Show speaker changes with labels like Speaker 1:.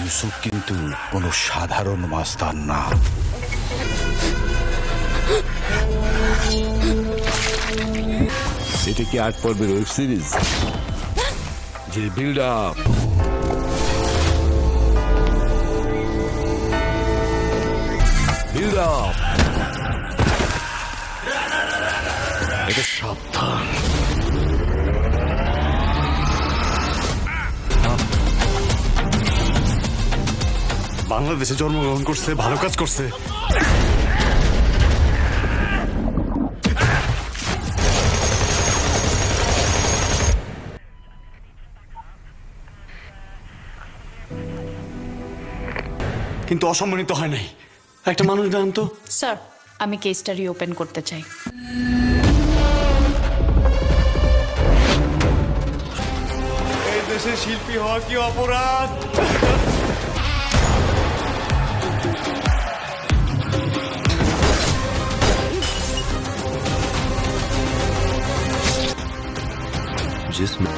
Speaker 1: ইউসুফ কিন্তু কোনো সাধারণ মাস্তান না।
Speaker 2: এটা কি 8 পর্বের ওয়েব সিরিজ? যে বিল্ড আপ এটা সাবধান।
Speaker 3: বাংলাদেশে জন্মগ্রহণ করছে, ভালো কাজ করছে। কিন্তু অসম্মানিত হয় নাই। একটা মানুষ জানতো।
Speaker 4: স্যার, আমি কেসটা রিওপেন করতে চাই।
Speaker 3: এই দেশে শিল্পী হওয়া কি অপরাধ?
Speaker 2: जिसमें